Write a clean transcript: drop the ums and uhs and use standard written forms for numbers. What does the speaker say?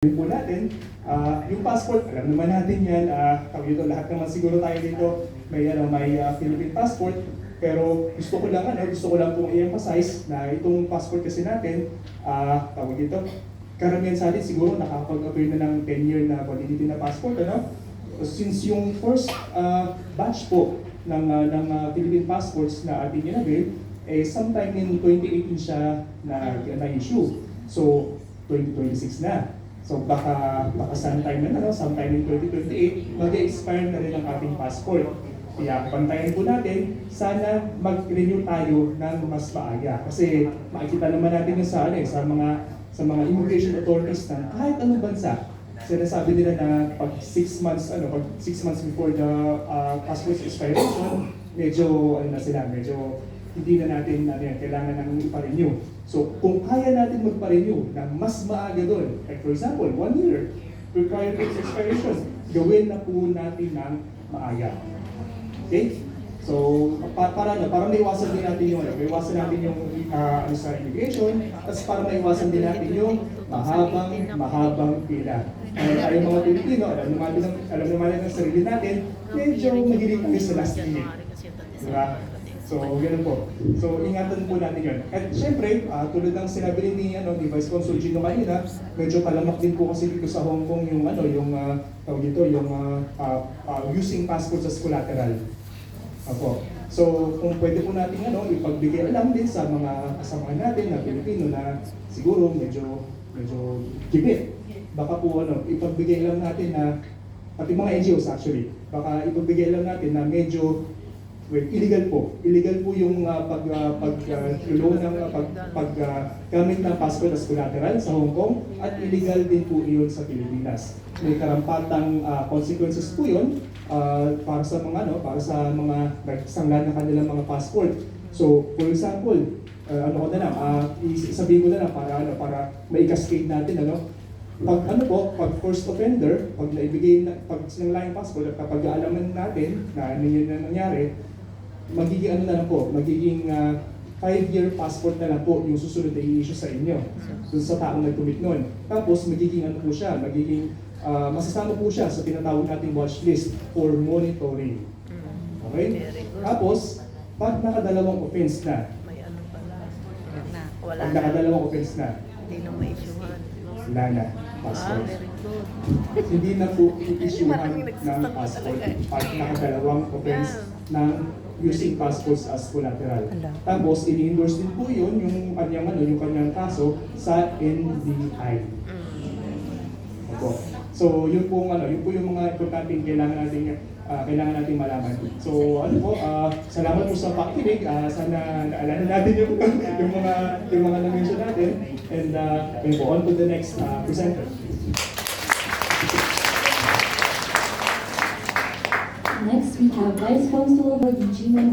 Yun po natin, yung passport, alam naman natin yan, dito, lahat naman siguro tayo dito may Philippine passport, pero gusto ko lang pong i-emphasize na itong passport kasi natin, dito, karamihan sa atin siguro nakapag-apply na ng 10-year na validity na passport, ano? Since yung first batch po ng Philippine passports na ating ginagawa, sometime in 2018 siya na-issue. So, 2026 na. So baka sometime in 2028, mag-expire na rin ang ating passport. Kaya pantayan po natin, sana mag-renew tayo ng mas maaga. Kasi makikita naman natin yung sa mga immigration authorities na kahit anong bansa, sinasabi nila na pag 6 months before the passport's expiration, medyo hindi na natin kailangan nang ipa-renew. So, kung kaya natin magpa-renew na mas maaga doon, like for example, 1 year required its expiration, gawin na po natin ng maaga. Okay? So, para maiwasan din natin yung sa immigration, at para maiwasan din natin yung mahabang pila. Tayong mga Pilipino, alam naman ng sarili natin, medyo mahilig kami sa last minute. Diba? So, ganun po. So, ingatan po natin yun. At syempre, tulad ng sinabi ni Vice Consul Gino kanina, medyo kalamak din po kasi dito sa Hong Kong yung using passports as collateral. Opo. So, kung pwede po natin ipagbigay alam din sa mga kasama natin na Pilipino na siguro medyo gibit. Baka po ipagbigay lang natin na, pati mga NGOs actually, baka ipagbigay lang natin na medyo illegal po yung paggamit ng passport as collateral sa Hong Kong at illegal din po iyon sa Pilipinas. May karampatang consequences po yun para sa mga sanglan ng kanilang mga passport. So, for example, isabihin ko na lang para mai-cascade natin pag first offender, pag sinangla yung passport at kapag aalaman natin na ano yun na nangyari, magiging 5-year passport na lang po yung susunod na i-issue sa inyo dun sa taong nag-commit nun. Tapos magiging masasama po siya sa tinatawag nating watch list for monitoring. Okay? Tapos, pag nakadalawang offense na, hindi na ma-issuehan. wala na passport. Very good. Hindi na po i-issuehan ng passport pag nakadalawang offense ng using passports as collateral. Tapos, ini-endorse din po yun yung kanyang kaso sa NBI. Opo. So, yun po yung mga importanteng kailangan nating malaman. So, salamat po sa pakikinig. Sana naalala natin yung mga na-mention natin. And on to the next presenter. Next, we have Vice Consul Gino.